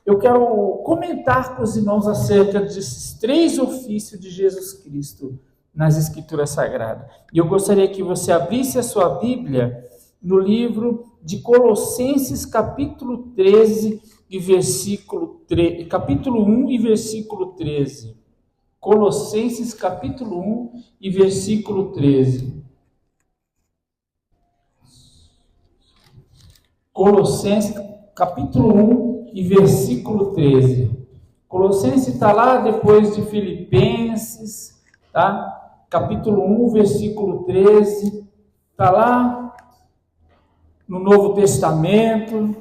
eu quero comentar com os irmãos acerca desses 3 ofícios de Jesus Cristo nas Escrituras Sagradas. E eu gostaria que você abrisse a sua Bíblia no livro de Colossenses, capítulo 13, e capítulo 1 e versículo 13. Colossenses, capítulo 1 e versículo 13. Colossenses, capítulo 1 e versículo 13. Colossenses está lá depois de Filipenses, tá? Capítulo 1, versículo 13. Está lá no Novo Testamento.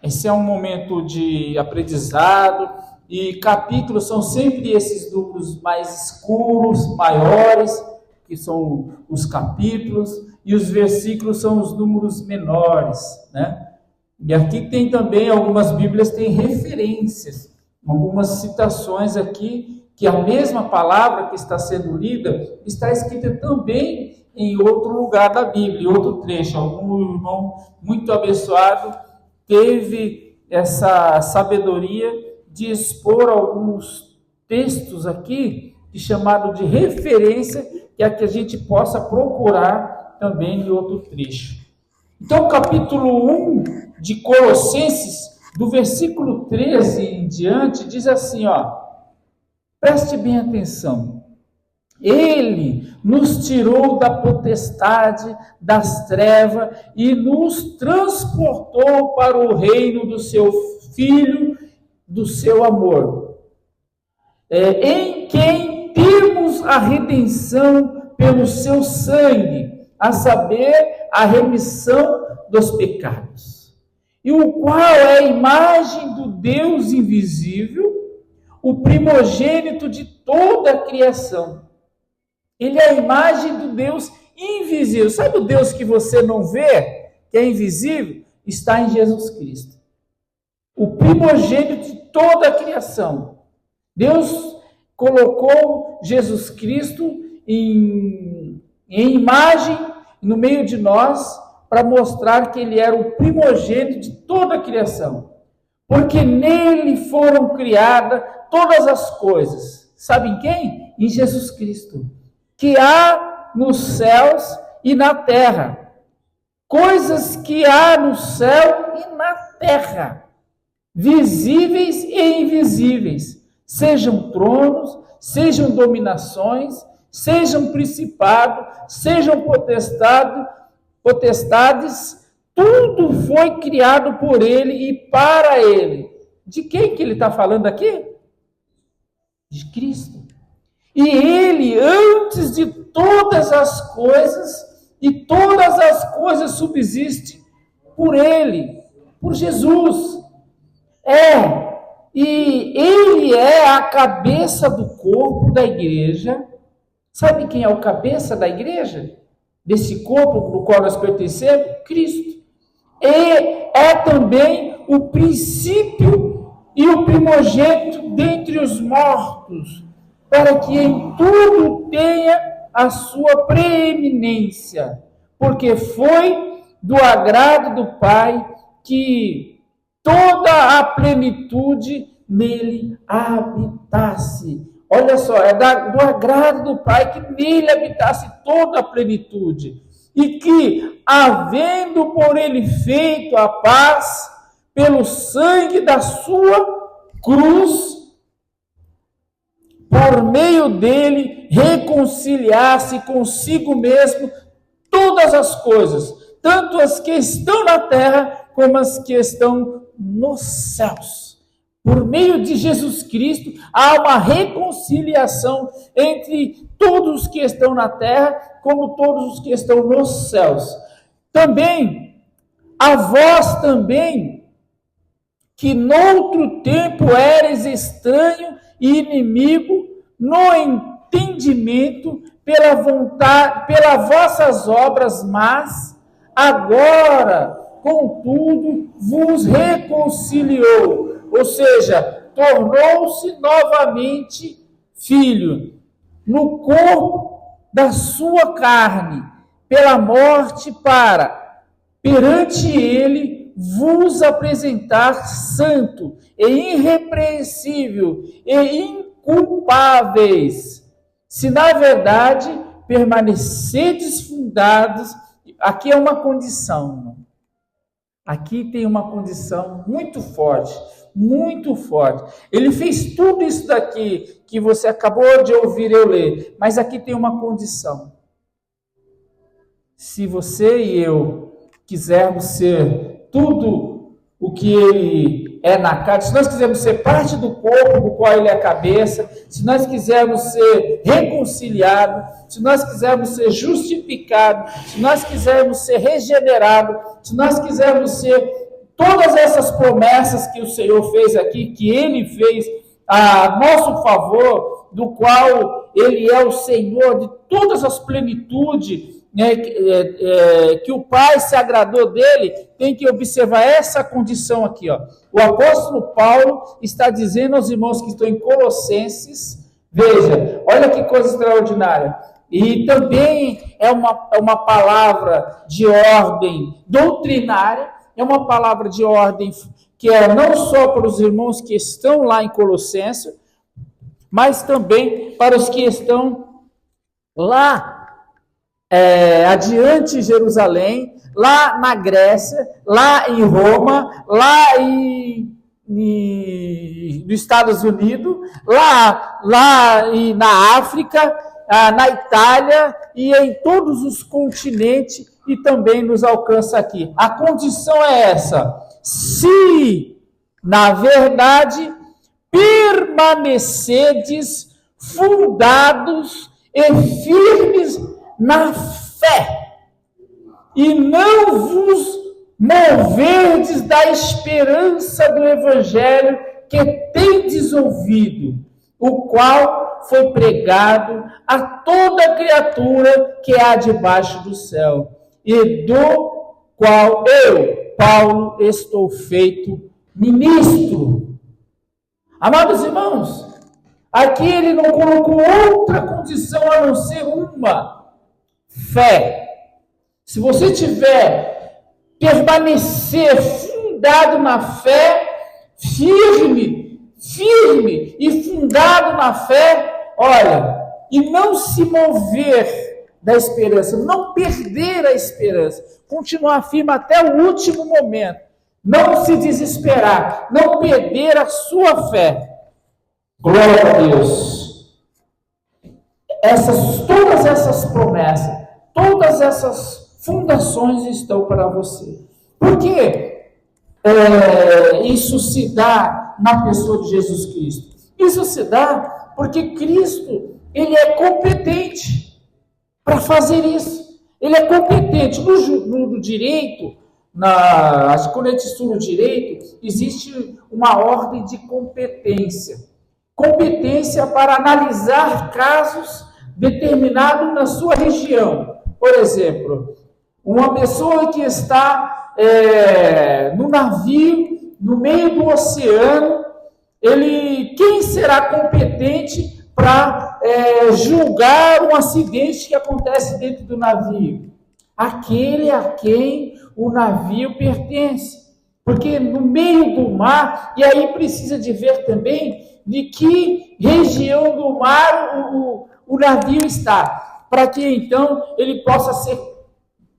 Esse é um momento de aprendizado. E capítulos são sempre esses números mais escuros, maiores, que são os capítulos, e os versículos são os números menores, né? E aqui tem também, algumas Bíblias têm referências, algumas citações aqui, que a mesma palavra que está sendo lida, está escrita também em outro lugar da Bíblia, em outro trecho. Algum irmão muito abençoado teve essa sabedoria de expor alguns textos aqui, chamado de referência, que é que a gente possa procurar também em outro trecho. Então, capítulo 1 de Colossenses, do versículo 13 em diante, diz assim, preste bem atenção. Ele nos tirou da potestade das trevas e nos transportou para o reino do seu Filho, do seu amor, em quem temos a redenção pelo seu sangue, a saber, a remissão dos pecados, e o qual é a imagem do Deus invisível, o primogênito de toda a criação. Ele é a imagem do Deus invisível. Sabe o Deus que você não vê, que é invisível? Está em Jesus Cristo. O primogênito de toda a criação. Deus colocou Jesus Cristo em imagem no meio de nós para mostrar que ele era o primogênito de toda a criação. Porque nele foram criadas todas as coisas. Sabem quem? Em Jesus Cristo. Que há nos céus e na terra. Coisas que há no céu e na terra. Visíveis e invisíveis. Sejam tronos, sejam dominações, sejam principados, sejam potestades, tudo foi criado por ele e para ele. De quem que ele está falando aqui? De Cristo. E ele, antes de todas as coisas, e todas as coisas subsistem por ele, por Jesus. E ele é a cabeça do corpo da igreja. Sabe quem é o cabeça da igreja? Desse corpo no qual nós pertencemos? Cristo. E é também o princípio e o primogênito dentre os mortos, para que em tudo tenha a sua preeminência, porque foi do agrado do Pai que toda a plenitude nele habitasse. Olha só, do agrado do Pai que nele habitasse toda a plenitude, e que, havendo por ele feito a paz, pelo sangue da sua cruz, por meio dele, reconciliasse consigo mesmo todas as coisas, tanto as que estão na terra, como as que estão nos céus. Por meio de Jesus Cristo, há uma reconciliação entre todos os que estão na terra, como todos os que estão nos céus. Também, a vós também, que noutro tempo eres estranho e inimigo no entendimento pela vontade, pelas vossas obras, mas agora, contudo, vos reconciliou, ou seja, tornou-se novamente filho, no corpo da sua carne, pela morte, para, perante ele, vos apresentar santo e irrepreensível e inculpáveis, se na verdade permanecerdes fundados. Aqui é uma condição, aqui tem uma condição muito forte, muito forte. Ele fez tudo isso daqui que você acabou de ouvir eu ler, mas aqui tem uma condição. Se você e eu quisermos ser tudo o que ele é na carne, se nós quisermos ser parte do corpo do qual ele é a cabeça, se nós quisermos ser reconciliados, se nós quisermos ser justificados, se nós quisermos ser regenerados, se nós quisermos ser todas essas promessas que o Senhor fez aqui, que ele fez a nosso favor, do qual ele é o Senhor de todas as plenitudes, que o Pai se agradou dele, tem que observar essa condição aqui, ó. O apóstolo Paulo está dizendo aos irmãos que estão em Colossenses, veja, olha que coisa extraordinária, e também é uma palavra de ordem doutrinária, é uma palavra de ordem que é não só para os irmãos que estão lá em Colossenses, mas também para os que estão lá adiante em Jerusalém, lá na Grécia, lá em Roma, lá nos Estados Unidos, lá na África, na Itália e em todos os continentes, e também nos alcança aqui. A condição é essa: se, na verdade, permanecerdes fundados e firmes na fé, e não vos moverdes da esperança do evangelho que tendes ouvido, o qual foi pregado a toda criatura que há debaixo do céu, e do qual eu, Paulo, estou feito ministro. Amados irmãos, aqui ele não colocou outra condição a não ser uma: fé. Se você permanecer fundado na fé, firme e fundado na fé, olha, e não se mover da esperança, não perder a esperança, continuar firme até o último momento, não se desesperar, não perder a sua fé. Glória a Deus. Todas essas promessas, todas essas fundações estão para você. Por que isso se dá na pessoa de Jesus Cristo? Isso se dá porque Cristo, ele é competente para fazer isso. Ele é competente. No direito, quando a gente estuda o direito, existe uma ordem de competência. Competência para analisar casos determinados na sua região. Por exemplo, uma pessoa que está no navio, no meio do oceano, quem será competente para julgar um acidente que acontece dentro do navio? Aquele a quem o navio pertence. Porque no meio do mar, e aí precisa de ver também de que região do mar o navio está, para que então ele possa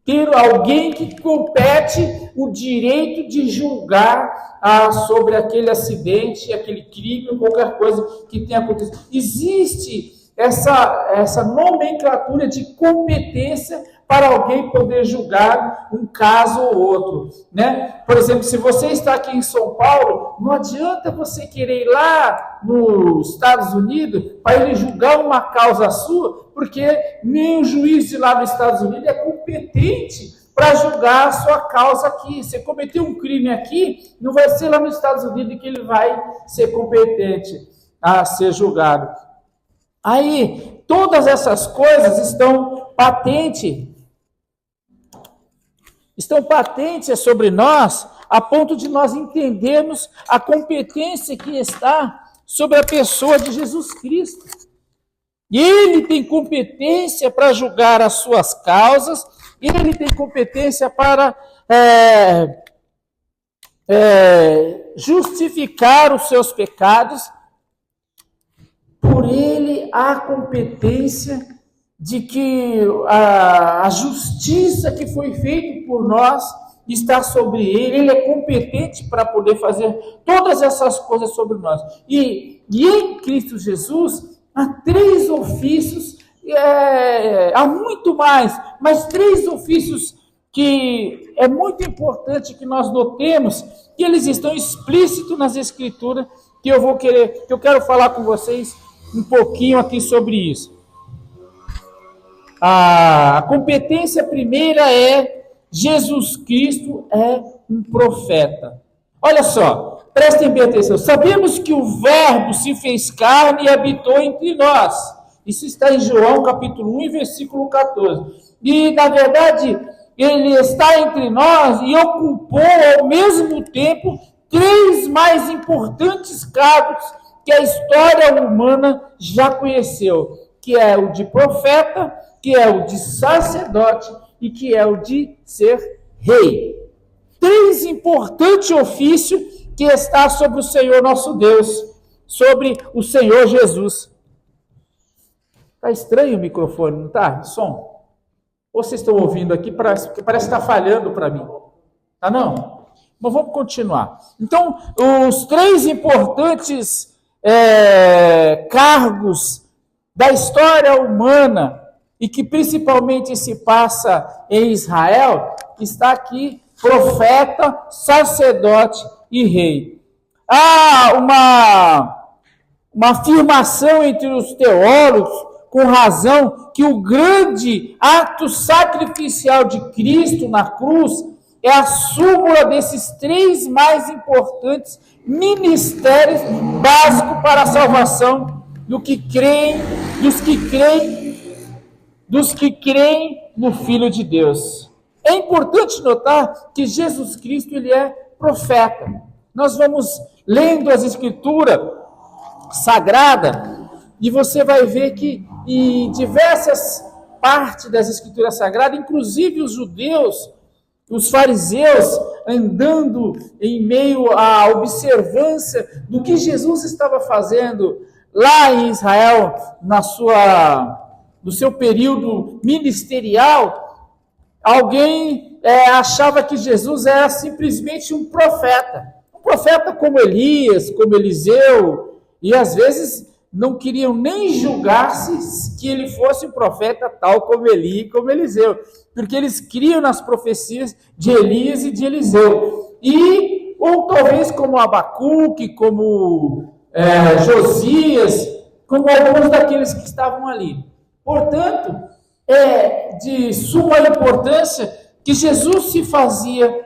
ter alguém que compete o direito de julgar sobre aquele acidente, aquele crime, qualquer coisa que tenha acontecido. Existe essa nomenclatura de competência para alguém poder julgar um caso ou outro, né? Por exemplo, se você está aqui em São Paulo, não adianta você querer ir lá nos Estados Unidos para ele julgar uma causa sua, porque nem o juiz de lá nos Estados Unidos é competente para julgar a sua causa aqui. Você cometeu um crime aqui, não vai ser lá nos Estados Unidos que ele vai ser competente a ser julgado. Aí, todas essas coisas estão patentes sobre nós, a ponto de nós entendermos a competência que está sobre a pessoa de Jesus Cristo. Ele tem competência para julgar as suas causas, ele tem competência para justificar os seus pecados, por ele há competência de que a justiça que foi feita por nós está sobre ele é competente para poder fazer todas essas coisas sobre nós. E em Cristo Jesus há 3 ofícios, há muito mais, mas 3 ofícios que é muito importante que nós notemos que eles estão explícitos nas Escrituras, que eu quero falar com vocês um pouquinho aqui sobre isso. A competência primeira é: Jesus Cristo é um profeta. Olha só, prestem bem atenção. Sabemos que o Verbo se fez carne e habitou entre nós. Isso está em João capítulo 1, versículo 14. E, na verdade, ele está entre nós e ocupou ao mesmo tempo 3 mais importantes cargos que a história humana já conheceu, que é o de profeta, que é o de sacerdote e que é o de ser rei. 3 importantes ofícios que está sobre o Senhor nosso Deus, sobre o Senhor Jesus. Está estranho o microfone, não está? Som. Ou vocês estão ouvindo aqui, parece que está falhando para mim. Tá não? Mas vamos continuar. Então, os 3 importantes cargos da história humana, e que principalmente se passa em Israel, está aqui: profeta, sacerdote e rei. Há uma afirmação entre os teólogos, com razão, que o grande ato sacrificial de Cristo na cruz é a súmula desses 3 mais importantes ministérios básicos para a salvação dos que creem no Filho de Deus. É importante notar que Jesus Cristo ele é profeta. Nós vamos lendo as Escrituras Sagradas e você vai ver que em diversas partes das Escrituras Sagradas, inclusive os judeus, os fariseus, andando em meio à observância do que Jesus estava fazendo lá em Israel, no seu período ministerial, alguém achava que Jesus era simplesmente um profeta como Elias, como Eliseu, e às vezes não queriam nem julgar-se que ele fosse um profeta tal como Eli e como Eliseu, porque eles criam nas profecias de Elias e de Eliseu, ou talvez como Abacuque, como Josias, como alguns daqueles que estavam ali. Portanto, é de suma importância que Jesus se fazia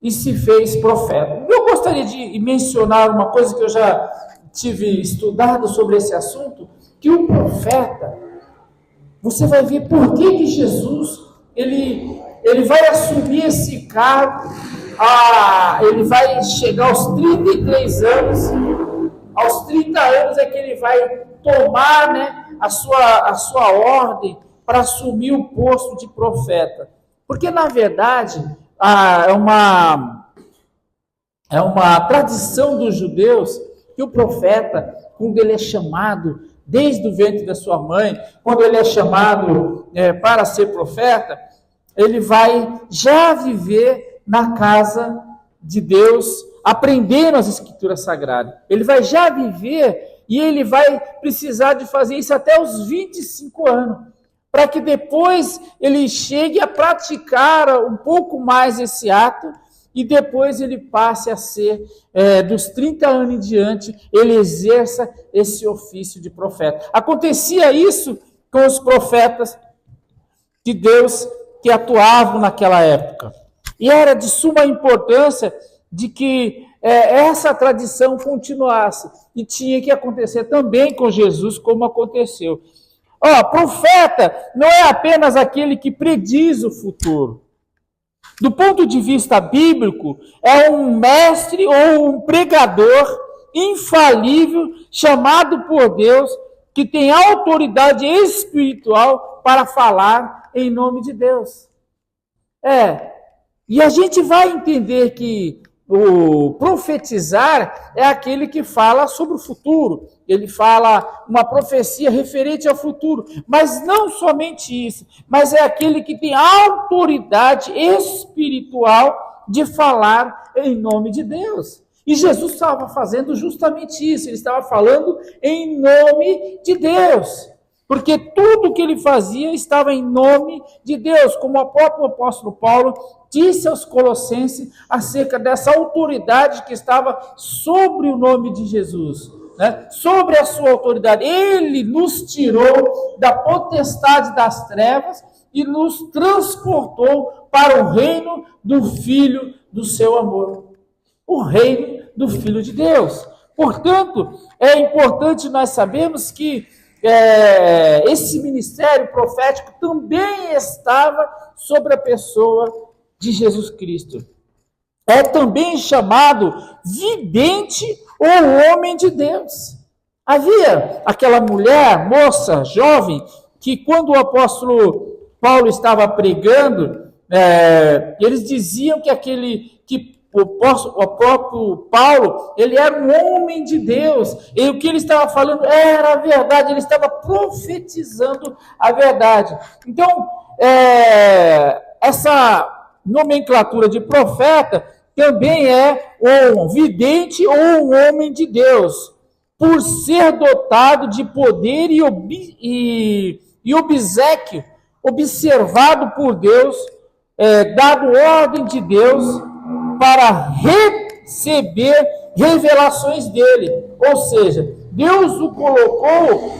e se fez profeta. Eu gostaria de mencionar uma coisa que eu já tive estudado sobre esse assunto, que o profeta, você vai ver por que Jesus ele vai assumir esse cargo, ele vai chegar aos 33 anos, aos 30 anos é que ele vai tomar, a sua ordem para assumir o posto de profeta. Porque, na verdade, é uma tradição dos judeus que o profeta, quando ele é chamado desde o ventre da sua mãe, quando ele é chamado para ser profeta, ele vai já viver na casa de Deus, aprendendo as Escrituras Sagradas. Ele vai já viver e ele vai precisar de fazer isso até os 25 anos, para que depois ele chegue a praticar um pouco mais esse ato e depois ele passe a ser, dos 30 anos em diante, ele exerça esse ofício de profeta. Acontecia isso com os profetas de Deus que atuavam naquela época. E era de suma importância de que essa tradição continuasse. E tinha que acontecer também com Jesus, como aconteceu. Profeta não é apenas aquele que prediz o futuro. Do ponto de vista bíblico, é um mestre ou um pregador infalível, chamado por Deus, que tem autoridade espiritual para falar em nome de Deus. E a gente vai entender que o profetizar é aquele que fala sobre o futuro, ele fala uma profecia referente ao futuro, mas não somente isso, mas é aquele que tem autoridade espiritual de falar em nome de Deus. E Jesus estava fazendo justamente isso, ele estava falando em nome de Deus. Porque tudo que ele fazia estava em nome de Deus, como o próprio apóstolo Paulo disse aos Colossenses acerca dessa autoridade que estava sobre o nome de Jesus, né? Sobre a sua autoridade. Ele nos tirou da potestade das trevas e nos transportou para o reino do Filho do seu amor, o reino do Filho de Deus. Portanto, é importante nós sabermos que esse ministério profético também estava sobre a pessoa de Jesus Cristo. É também chamado vidente ou homem de Deus. Havia aquela mulher, moça, jovem, que quando o apóstolo Paulo estava pregando, eles diziam que o próprio Paulo, ele era um homem de Deus, e o que ele estava falando era a verdade, ele estava profetizando a verdade. Então, essa nomenclatura de profeta também é um vidente ou um homem de Deus, por ser dotado de poder e obséquio, observado por Deus, dado ordem de Deus, para receber revelações dele. Ou seja, Deus o colocou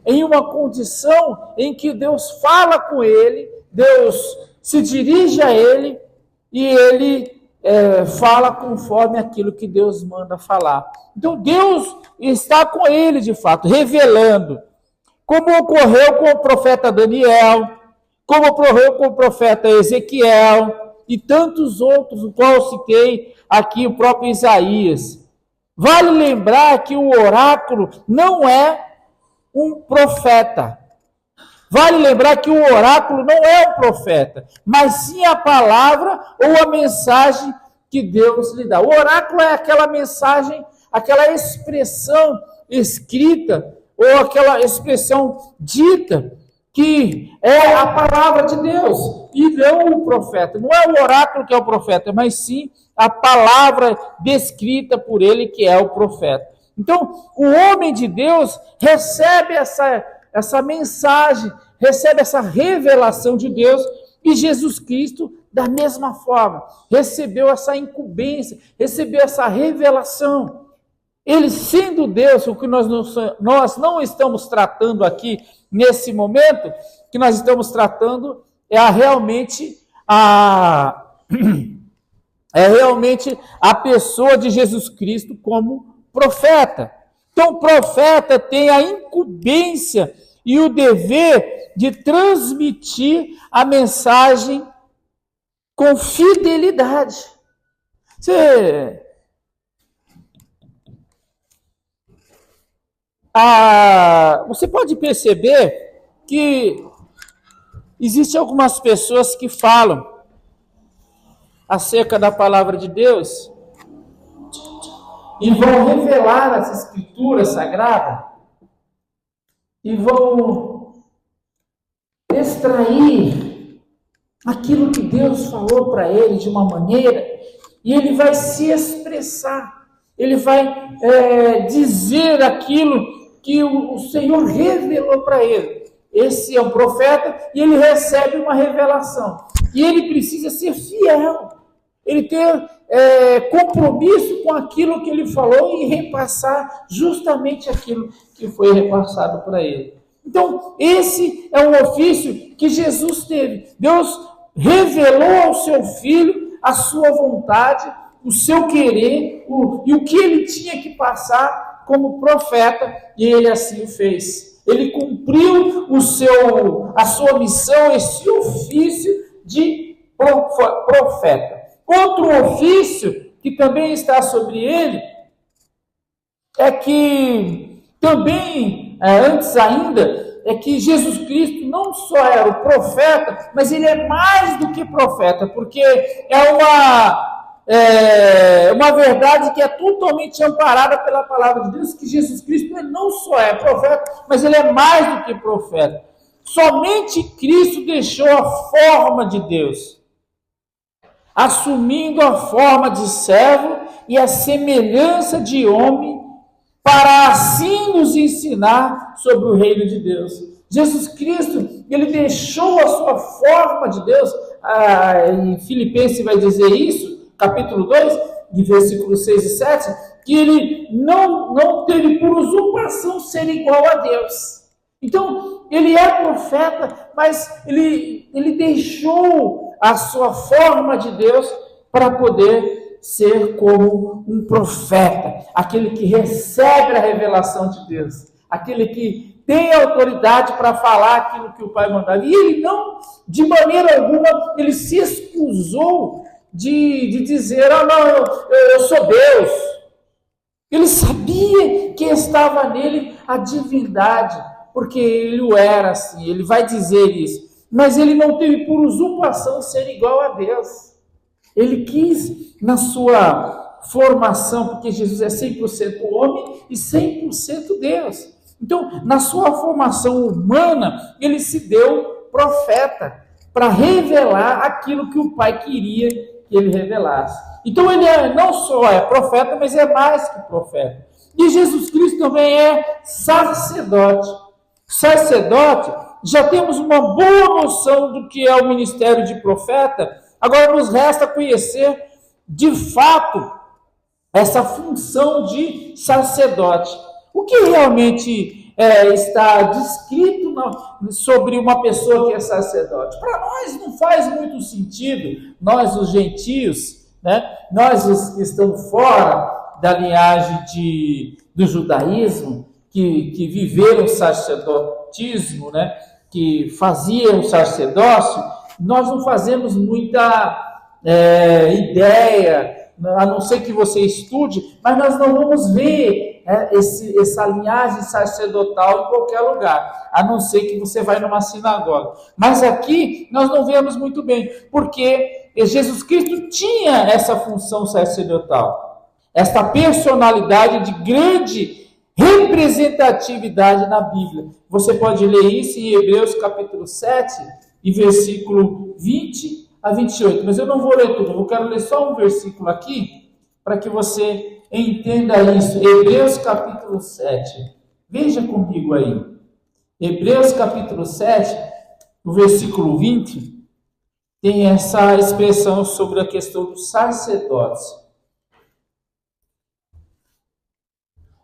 em uma condição em que Deus fala com ele, Deus se dirige a ele e ele fala conforme aquilo que Deus manda falar. Então Deus está com ele de fato, revelando, como ocorreu com o profeta Daniel, como ocorreu com o profeta Ezequiel, e tantos outros, o qual eu citei aqui, o próprio Isaías. Vale lembrar que o oráculo não é um profeta. Vale lembrar que o oráculo não é um profeta, mas sim a palavra ou a mensagem que Deus lhe dá. O oráculo é aquela mensagem, aquela expressão escrita, ou aquela expressão dita, que é a palavra de Deus, e não o profeta. Não é o oráculo que é o profeta, mas sim a palavra descrita por ele, que é o profeta. Então, o homem de Deus recebe essa mensagem, recebe essa revelação de Deus, e Jesus Cristo, da mesma forma, recebeu essa incumbência, recebeu essa revelação. Ele sendo Deus, o que nós não estamos tratando aqui nesse momento, que nós estamos tratando é realmente a pessoa de Jesus Cristo como profeta. Então, o profeta tem a incumbência e o dever de transmitir a mensagem com fidelidade. Você pode perceber que existem algumas pessoas que falam acerca da palavra de Deus e vão revelar as escrituras sagradas e vão extrair aquilo que Deus falou para ele de uma maneira, e ele vai se expressar, ele vai dizer aquilo que o Senhor revelou para ele. Esse é um profeta e ele recebe uma revelação. E ele precisa ser fiel. Ele ter compromisso com aquilo que ele falou e repassar justamente aquilo que foi repassado para ele. Então, esse é um ofício que Jesus teve. Deus revelou ao seu filho a sua vontade, o seu querer, e o que ele tinha que passar como profeta, e ele assim o fez. Ele cumpriu a sua missão, esse ofício de profeta. Outro ofício que também está sobre ele é que também, antes ainda, é que Jesus Cristo não só era o profeta, mas ele é mais do que profeta, porque é uma verdade que é totalmente amparada pela palavra de Deus, que Jesus Cristo ele não só é profeta, mas ele é mais do que profeta. Somente Cristo deixou a forma de Deus, assumindo a forma de servo e a semelhança de homem, para assim nos ensinar sobre o reino de Deus. Jesus Cristo, ele deixou a sua forma de Deus, em Filipenses vai dizer isso, capítulo 2, de versículos 6 e 7, que ele não teve por usurpação ser igual a Deus. Então, ele é profeta, mas ele deixou a sua forma de Deus para poder ser como um profeta, aquele que recebe a revelação de Deus, aquele que tem autoridade para falar aquilo que o Pai mandava. E ele não, de maneira alguma, ele se excusou de dizer, não, eu sou Deus. Ele sabia que estava nele a divindade, porque ele o era assim, ele vai dizer isso. Mas ele não teve por usurpação ser igual a Deus. Ele quis, na sua formação, porque Jesus é 100% homem e 100% Deus. Então, na sua formação humana, ele se deu profeta, para revelar aquilo que o Pai queria que ele revelasse. Então, ele não só é profeta, mas é mais que profeta. E Jesus Cristo também é sacerdote. Sacerdote, já temos uma boa noção do que é o ministério de profeta, agora nos resta conhecer, de fato, essa função de sacerdote. O que realmente está descrito sobre uma pessoa que é sacerdote? Para nós não faz muito sentido, nós os gentios, né? Nós os que estamos fora da linhagem do judaísmo, que viveram o sacerdotismo, né? Que faziam o sacerdócio, nós não fazemos muita ideia, a não ser que você estude, mas nós não vamos ver essa linhagem sacerdotal em qualquer lugar, a não ser que você vai numa sinagoga. Mas aqui nós não vemos muito bem, porque Jesus Cristo tinha essa função sacerdotal, essa personalidade de grande representatividade na Bíblia. Você pode ler isso em Hebreus capítulo 7, e versículo 20 a 28. Mas eu não vou ler tudo, eu quero ler só um versículo aqui, para que você entenda isso. Hebreus capítulo 7. Veja comigo aí. Hebreus capítulo 7, no versículo 20, tem essa expressão sobre a questão do sacerdócio.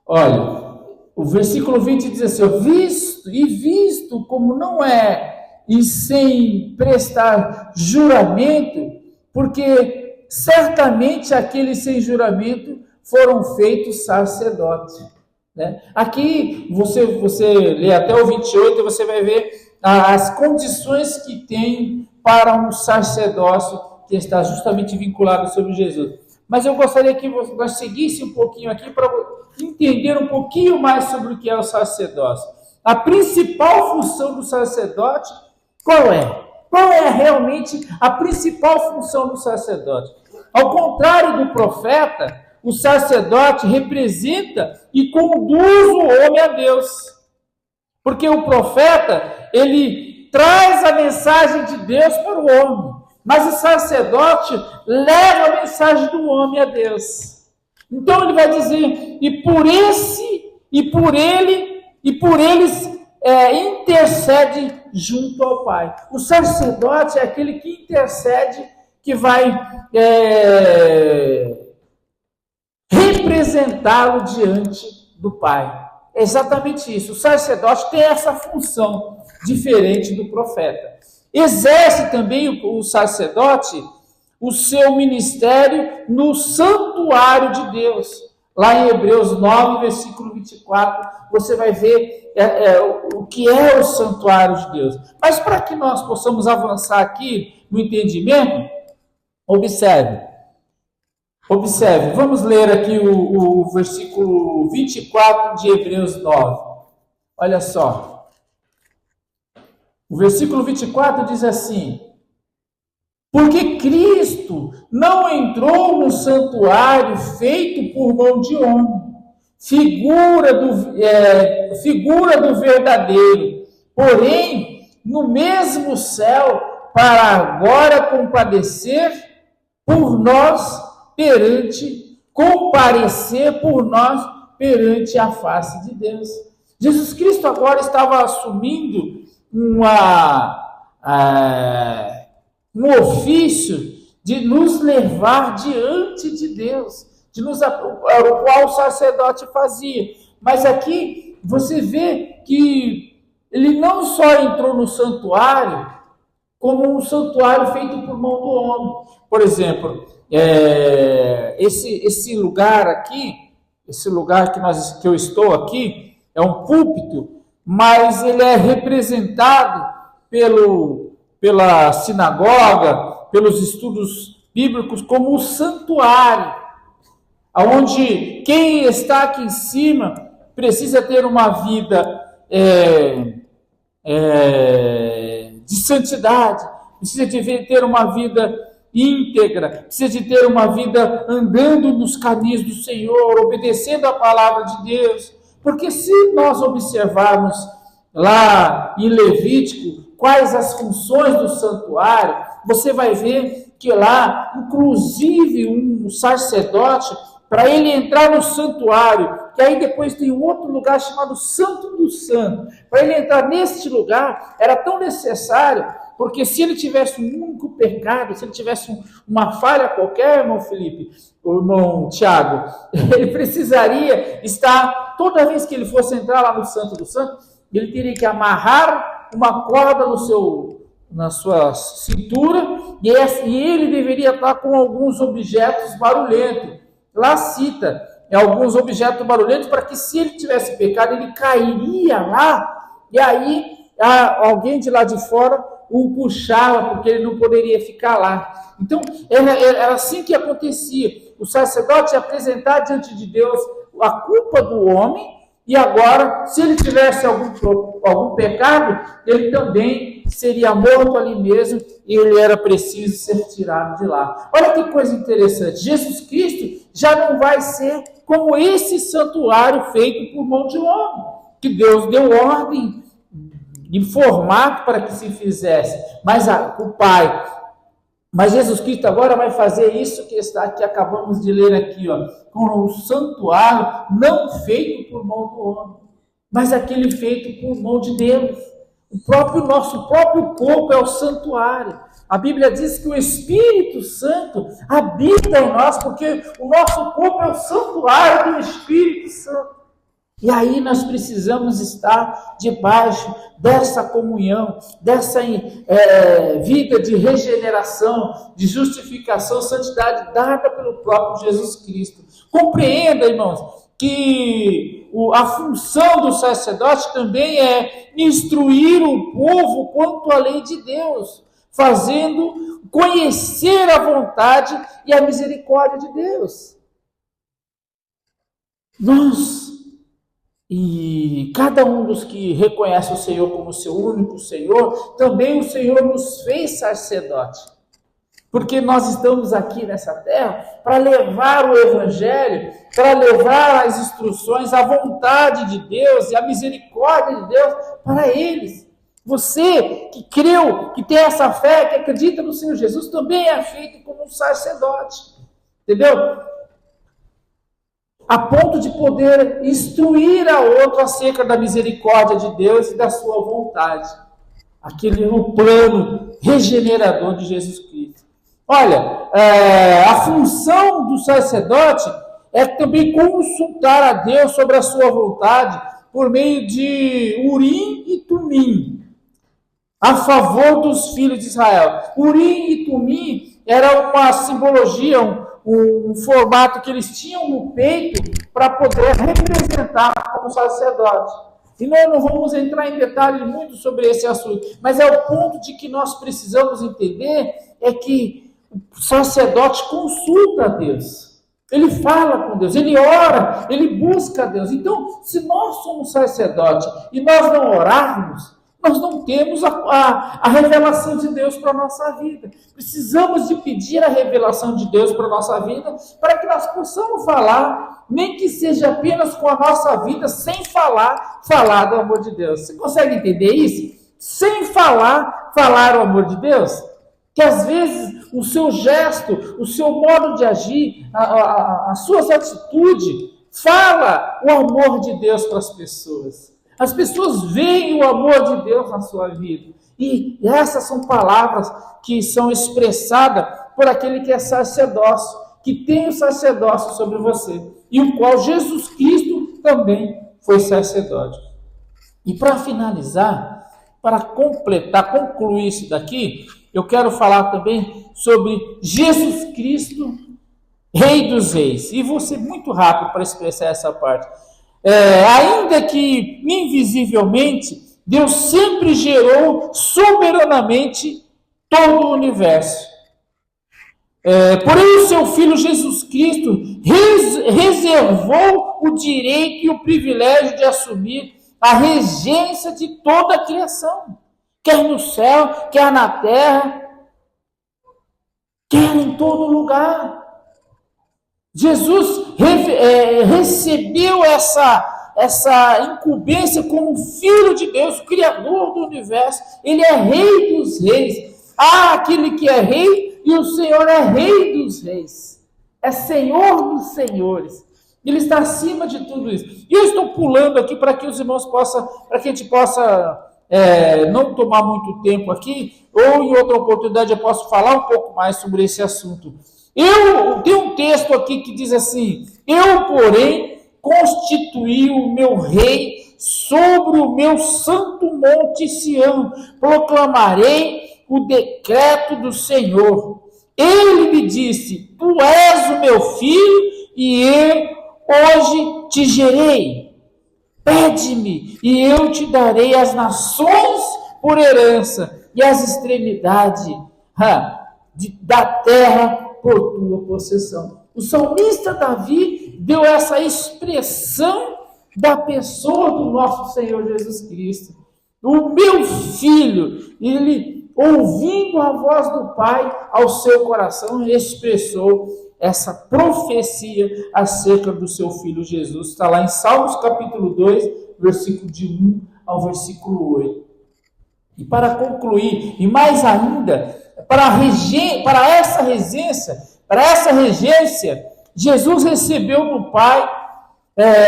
Olha, o versículo 20 diz assim: visto como não é, e sem prestar juramento, porque certamente aqueles sem juramento foram feitos sacerdotes. Né? Aqui você lê até o 28 e você vai ver as condições que tem para um sacerdócio que está justamente vinculado sobre Jesus. Mas eu gostaria que nós seguisse um pouquinho aqui para entender um pouquinho mais sobre o que é o sacerdócio. A principal função do sacerdote, qual é? Qual é realmente a principal função do sacerdote? Ao contrário do profeta, o sacerdote representa e conduz o homem a Deus. Porque o profeta, ele traz a mensagem de Deus para o homem. Mas o sacerdote leva a mensagem do homem a Deus. Então ele vai dizer, e por eles intercede junto ao Pai. O sacerdote é aquele que intercede, que vai representá-lo diante do Pai. É exatamente isso. O sacerdote tem essa função diferente do profeta. Exerce também o sacerdote o seu ministério no santuário de Deus. Lá em Hebreus 9, versículo 24, você vai ver o que é o santuário de Deus. Mas para que nós possamos avançar aqui no entendimento, observe, vamos ler aqui o versículo 24 de Hebreus 9. Olha só. O versículo 24 diz assim: Porque Cristo não entrou no santuário feito por mão de homem, figura do verdadeiro, porém, no mesmo céu, para agora comparecer por nós perante a face de Deus. Jesus Cristo agora estava assumindo um ofício de nos levar diante de Deus, o qual o sacerdote fazia. Mas aqui você vê que ele não só entrou no santuário, como um santuário feito por mão do homem. Por exemplo, esse lugar aqui, esse lugar que eu estou aqui, é um púlpito, mas ele é representado pela sinagoga, pelos estudos bíblicos, como um santuário, onde quem está aqui em cima precisa ter uma vida de santidade, precisa de ter uma vida íntegra, precisa de ter uma vida andando nos caminhos do Senhor, obedecendo a palavra de Deus. Porque se nós observarmos lá em Levítico quais as funções do santuário, você vai ver que lá, inclusive um sacerdote, para ele entrar no santuário, que aí depois tem um outro lugar chamado Santo dos Santos, para ele entrar neste lugar, era tão necessário, porque se ele tivesse um único pecado, se ele tivesse uma falha qualquer, irmão Felipe, o irmão Tiago, ele precisaria estar, toda vez que ele fosse entrar lá no Santo dos Santos, ele teria que amarrar uma corda na sua cintura, e ele deveria estar com alguns objetos barulhentos. Lá cita alguns objetos barulhentos para que, se ele tivesse pecado, ele cairia lá, e aí alguém de lá de fora o puxava, porque ele não poderia ficar lá. Então, era assim que acontecia. O sacerdote ia apresentar diante de Deus a culpa do homem, e agora, se ele tivesse algum pecado, ele também seria morto ali mesmo, e ele era preciso ser tirado de lá. Olha que coisa interessante, Jesus Cristo já não vai ser como esse santuário feito por mão de homem, que Deus deu ordem em formato para que se fizesse, mas o Pai. Mas Jesus Cristo agora vai fazer isso que acabamos de ler aqui, com o santuário não feito por mão do homem, mas aquele feito por mão de Deus. Nosso próprio corpo é o santuário. A Bíblia diz que o Espírito Santo habita em nós, porque o nosso corpo é o santuário do Espírito Santo. E aí nós precisamos estar debaixo dessa comunhão, dessa vida de regeneração, de justificação, santidade dada pelo próprio Jesus Cristo. Compreenda, irmãos, que a função do sacerdote também é instruir o povo quanto à lei de Deus, fazendo conhecer a vontade e a misericórdia de Deus. E cada um dos que reconhece o Senhor como seu único Senhor, também o Senhor nos fez sacerdote. Porque nós estamos aqui nessa terra para levar o Evangelho, para levar as instruções, a vontade de Deus e a misericórdia de Deus para eles. Você que creu, que tem essa fé, que acredita no Senhor Jesus, também é feito como um sacerdote. Entendeu? A ponto de poder instruir a outro acerca da misericórdia de Deus e da sua vontade. Aquele é o plano regenerador de Jesus Cristo. Olha, a função do sacerdote é também consultar a Deus sobre a sua vontade por meio de Urim e Tumim, a favor dos filhos de Israel. Urim e Tumim era uma simbologia, um formato que eles tinham no peito para poder representar como sacerdote. E nós não vamos entrar em detalhes muito sobre esse assunto, mas é o ponto de que nós precisamos entender, é que o sacerdote consulta a Deus. Ele fala com Deus, ele ora, ele busca a Deus. Então, se nós somos sacerdotes e nós não orarmos, nós não temos a revelação de Deus para a nossa vida. Precisamos de pedir a revelação de Deus para a nossa vida, para que nós possamos falar, nem que seja apenas com a nossa vida, sem falar do amor de Deus. Você consegue entender isso? Sem falar o amor de Deus? Que às vezes o seu gesto, o seu modo de agir, a sua atitude, fala o amor de Deus para as pessoas. As pessoas veem o amor de Deus na sua vida. E essas são palavras que são expressadas por aquele que é sacerdócio, que tem o sacerdócio sobre você, e o qual Jesus Cristo também foi sacerdote. E para finalizar, para concluir isso daqui, eu quero falar também sobre Jesus Cristo, Rei dos Reis. E vou ser muito rápido para expressar essa parte. Ainda que invisivelmente, Deus sempre gerou soberanamente todo o universo. Porém, o seu Filho Jesus Cristo reservou o direito e o privilégio de assumir a regência de toda a criação, quer no céu, quer na terra, quer em todo lugar. Jesus recebeu essa incumbência como Filho de Deus, Criador do universo. Ele é Rei dos Reis. Aquele que é Rei, e o Senhor é Rei dos Reis. É Senhor dos Senhores. Ele está acima de tudo isso. E eu estou pulando aqui para que os irmãos possam, para que a gente possa não tomar muito tempo aqui, ou em outra oportunidade eu posso falar um pouco mais sobre esse assunto. Eu tenho um texto aqui que diz assim: eu, porém, constituí o meu rei sobre o meu santo monte Sião, proclamarei o decreto do Senhor. Ele me disse: tu és o meu filho, e eu hoje te gerei. Pede-me, e eu te darei as nações por herança, e as extremidades da terra por tua possessão. O salmista Davi deu essa expressão da pessoa do nosso Senhor Jesus Cristo. O meu filho, ele, ouvindo a voz do Pai ao seu coração, expressou essa profecia acerca do seu filho Jesus. Está lá em Salmos capítulo 2, versículo de 1 ao versículo 8. E para concluir, e mais ainda, para essa regência, Jesus recebeu do Pai,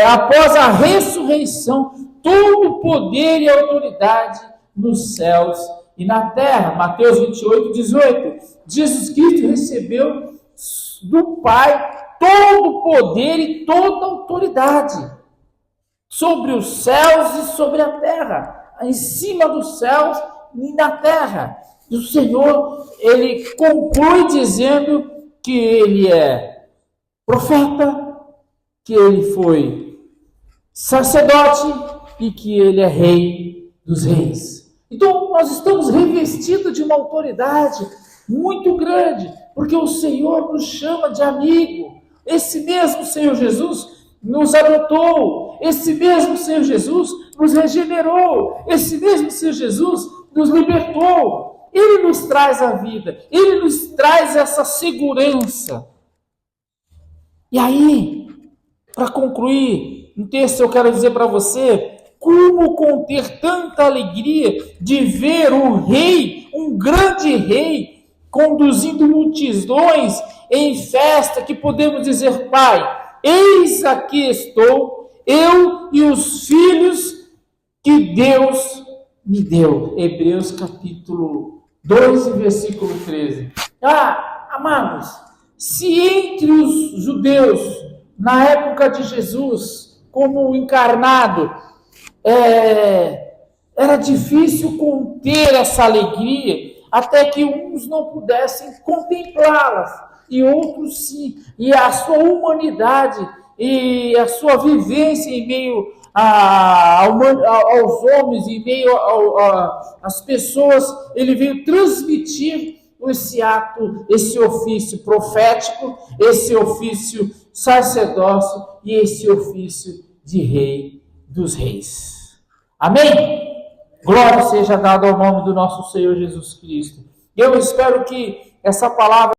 após a ressurreição, todo o poder e autoridade nos céus e na terra. Mateus 28, 18. Jesus Cristo recebeu do Pai todo o poder e toda a autoridade sobre os céus e sobre a terra, em cima dos céus e na terra. E o Senhor, ele conclui dizendo que ele é profeta, que ele foi sacerdote e que ele é rei dos reis. Então, nós estamos revestidos de uma autoridade muito grande, porque o Senhor nos chama de amigo. Esse mesmo Senhor Jesus nos adotou. Esse mesmo Senhor Jesus nos regenerou. Esse mesmo Senhor Jesus nos libertou. Ele nos traz a vida. Ele nos traz essa segurança. E aí, para concluir, um texto eu quero dizer para você, como conter tanta alegria de ver um rei, um grande rei, conduzindo multidões em festa, que podemos dizer: Pai, eis aqui estou, eu e os filhos que Deus me deu. Hebreus capítulo 12, versículo 13. Amados, se entre os judeus, na época de Jesus, como encarnado, era difícil conter essa alegria, até que uns não pudessem contemplá-las, e outros sim. E a sua humanidade e a sua vivência em meio aos homens, em meio às pessoas, ele veio transmitir esse ato, esse ofício profético, esse ofício sacerdócio e esse ofício de rei dos reis. Amém? Glória seja dada ao nome do nosso Senhor Jesus Cristo. Eu espero que essa palavra